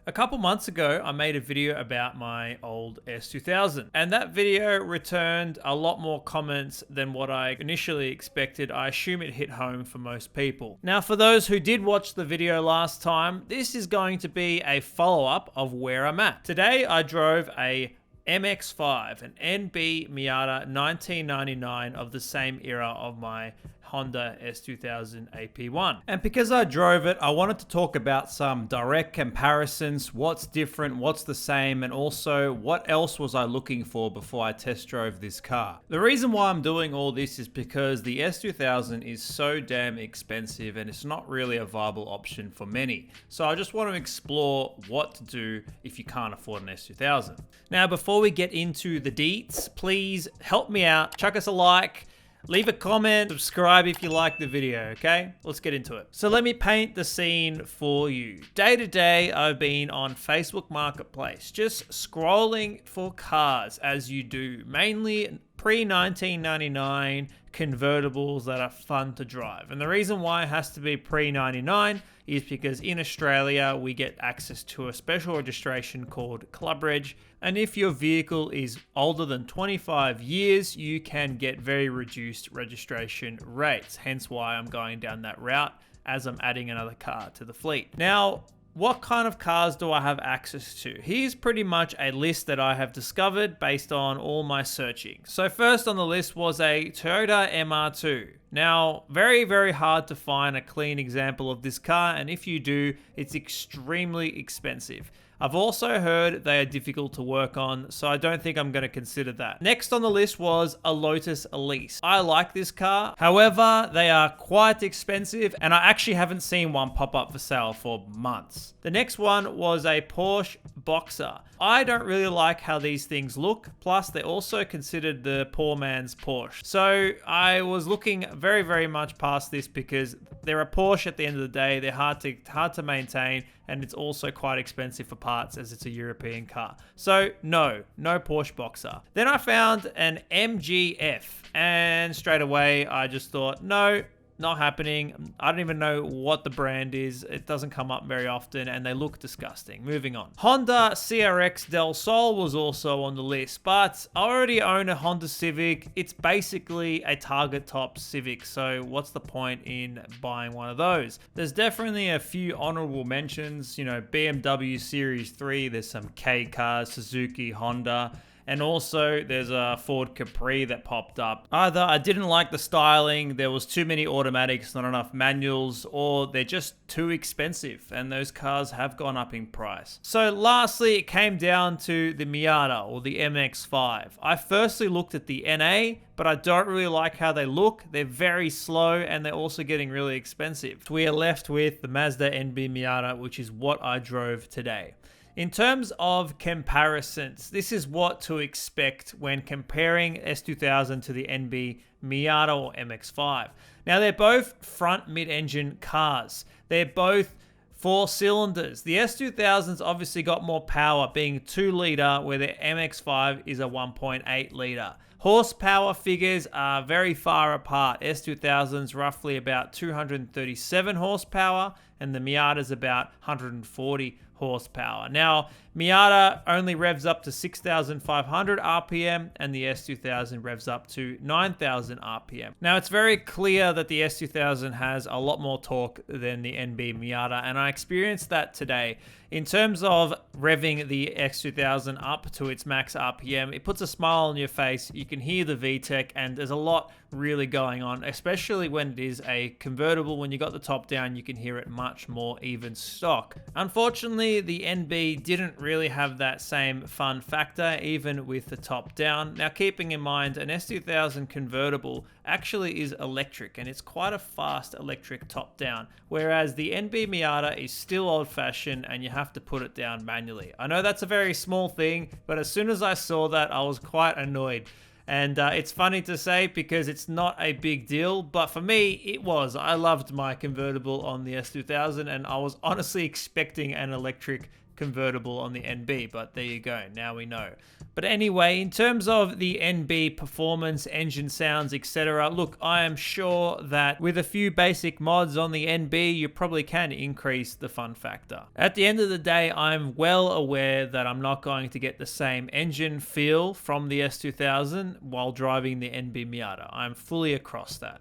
A couple months ago, I made a video about my old S2000, and that video returned a lot more comments than what I initially expected. I assume it hit home for most people. Now, for those who did watch the video last time, this is going to be a follow-up of where I'm at. Today, I drove a MX-5, an NB Miata 1999 of the same era of my Honda S2000 AP1. And because I drove it, I wanted to talk about some direct comparisons, what's different, what's the same, and also what else was I looking for before I test drove this car. The reason why I'm doing all this is because the S2000 is so damn expensive and it's not really a viable option for many. So I just want to explore what to do if you can't afford an S2000. Now, before we get into the deets, please help me out, chuck us a like, leave a comment, subscribe if you like the video, okay? Let's get into it. So let me paint the scene for you. Day to day, I've been on Facebook Marketplace, just scrolling for cars as you do, mainly pre-1999 convertibles that are fun to drive. And the reason why it has to be pre-99 is because in Australia, we get access to a special registration called Club Reg. And if your vehicle is older than 25 years, you can get very reduced registration rates. Hence why I'm going down that route as I'm adding another car to the fleet. Now, what kind of cars do I have access to? Here's pretty much a list that I have discovered based on all my searching. So first on the list was a Toyota MR2. Now, very, very hard to find a clean example of this car, and if you do, it's extremely expensive. I've also heard they are difficult to work on, so I don't think I'm going to consider that. Next on the list was a Lotus Elise. I like this car. However, they are quite expensive, and I actually haven't seen one pop up for sale for months. The next one was a Porsche Boxer. I don't really like how these things look. Plus, they're also considered the poor man's Porsche. So I was looking very, very much past this because they're a Porsche at the end of the day. They're hard to maintain, and it's also quite expensive for parts as it's a European car. So no Porsche Boxer. Then I found an MG-F, and straight away I just thought, no, not happening. I don't even know what the brand is. It doesn't come up very often, and they look disgusting. Moving on. Honda CRX Del Sol was also on the list, but I already own a Honda Civic. It's basically a Target Top Civic, so what's the point in buying one of those? There's definitely a few honorable mentions, you know, BMW Series 3, there's some K cars, Suzuki, Honda, and also there's a Ford Capri that popped up. Either I didn't like the styling, there was too many automatics, not enough manuals, or they're just too expensive, and those cars have gone up in price. So lastly, it came down to the Miata or the MX-5. I firstly looked at the NA, but I don't really like how they look. They're very slow, and they're also getting really expensive. We are left with the Mazda NB Miata, which is what I drove today. In terms of comparisons, this is what to expect when comparing S2000 to the NB Miata or MX-5. Now, they're both front mid-engine cars. They're both 4 cylinders. The S2000's obviously got more power, being 2 litre, where the MX-5 is a 1.8 litre. Horsepower figures are very far apart. S2000's roughly about 237 horsepower, and the Miata's about 140 horsepower. Now, Miata only revs up to 6,500 RPM, and the S2000 revs up to 9,000 RPM. Now, it's very clear that the S2000 has a lot more torque than the NB Miata, and I experienced that today. In terms of revving the S2000 up to its max RPM, it puts a smile on your face. You can hear the VTEC, and there's a lot really going on, especially when it is a convertible. When you got the top down, you can hear it much more even stock. Unfortunately, the NB didn't really have that same fun factor, even with the top down. Now, keeping in mind, an S2000 convertible actually is electric, and it's quite a fast electric top down, whereas the NB Miata is still old fashioned, and you have to put it down manually. I know that's a very small thing, but as soon as I saw that, I was quite annoyed. And it's funny to say because it's not a big deal, but for me, it was. I loved my convertible on the S2000, and I was honestly expecting an electric convertible on the NB, but there you go, now we know. But anyway, in terms of the NB performance, engine sounds, etc., look, I am sure that with a few basic mods on the NB, you probably can increase the fun factor. At the end of the day, I'm well aware that I'm not going to get the same engine feel from the S2000 while driving the NB Miata. I'm fully across that.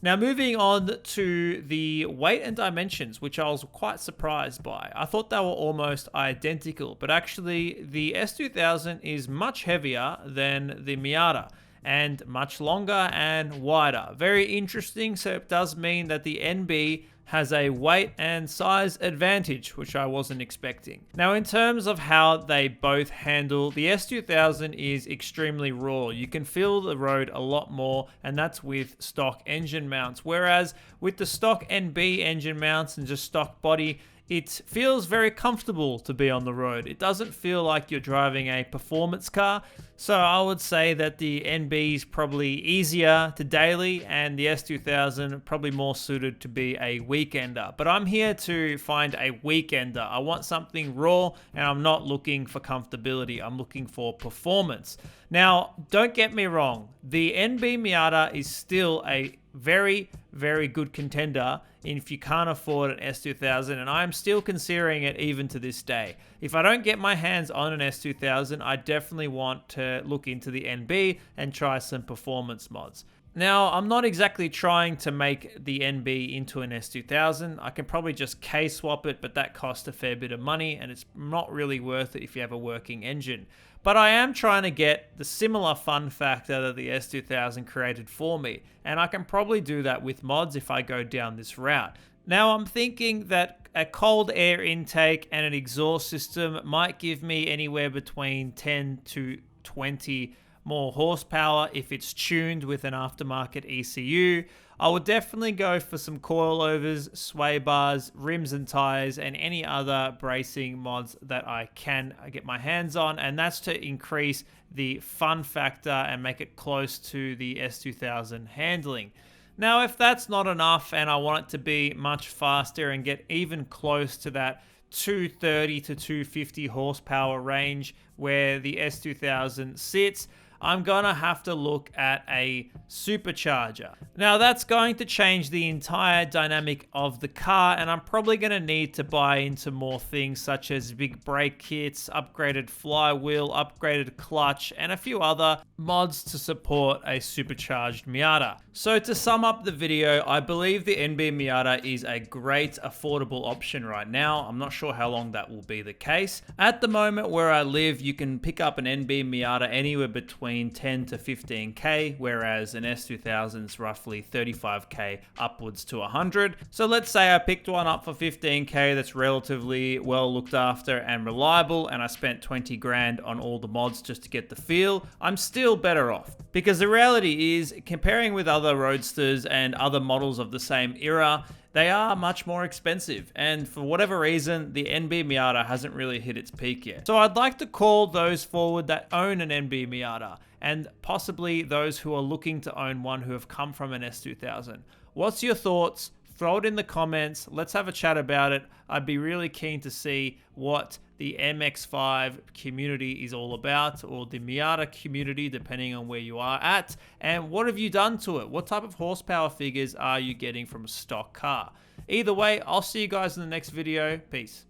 Now, moving on to the weight and dimensions, which I was quite surprised by. I thought they were almost identical, but actually the S2000 is much heavier than the Miata and much longer and wider. Very interesting, so it does mean that the NB has a weight and size advantage, which I wasn't expecting. Now, in terms of how they both handle, the S2000 is extremely raw. You can feel the road a lot more, and that's with stock engine mounts. Whereas with the stock NB engine mounts and just stock body, it feels very comfortable to be on the road. It doesn't feel like you're driving a performance car. So I would say that the NB is probably easier to daily and the S2000 probably more suited to be a weekender. But I'm here to find a weekender. I want something raw and I'm not looking for comfortability. I'm looking for performance. Now, don't get me wrong. The NB Miata is still a very, very good contender if you can't afford an S2000, and I'm still considering it even to this day. If I don't get my hands on an S2000, I definitely want to look into the NB and try some performance mods. Now, I'm not exactly trying to make the NB into an S2000. I can probably just K-swap it, but that costs a fair bit of money, and it's not really worth it if you have a working engine. But I am trying to get the similar fun factor that the S2000 created for me, and I can probably do that with mods if I go down this route. Now, I'm thinking that a cold air intake and an exhaust system might give me anywhere between 10 to 20 more horsepower if it's tuned with an aftermarket ECU. I would definitely go for some coilovers, sway bars, rims and tires, and any other bracing mods that I can get my hands on, and that's to increase the fun factor and make it close to the S2000 handling. Now, if that's not enough and I want it to be much faster and get even close to that 230 to 250 horsepower range where the S2000 sits, I'm gonna have to look at a supercharger. Now, that's going to change the entire dynamic of the car, and I'm probably gonna need to buy into more things such as big brake kits, upgraded flywheel, upgraded clutch, and a few other mods to support a supercharged Miata. So to sum up the video, I believe the NB Miata is a great affordable option right now. I'm not sure how long that will be the case. At the moment where I live, you can pick up an NB Miata anywhere between 10 to 15k, whereas an S2000 is roughly 35k upwards to 100. So let's say I picked one up for 15k that's relatively well looked after and reliable, and I spent 20 grand on all the mods just to get the feel. I'm still better off, because the reality is, comparing with other roadsters and other models of the same era, they are much more expensive, and for whatever reason, the NB Miata hasn't really hit its peak yet. So I'd like to call those forward that own an NB Miata, and possibly those who are looking to own one who have come from an S2000. What's your thoughts? Throw it in the comments. Let's have a chat about it. I'd be really keen to see what the MX-5 community is all about, or the Miata community, depending on where you are at. And what have you done to it? What type of horsepower figures are you getting from a stock car? Either way, I'll see you guys in the next video. Peace.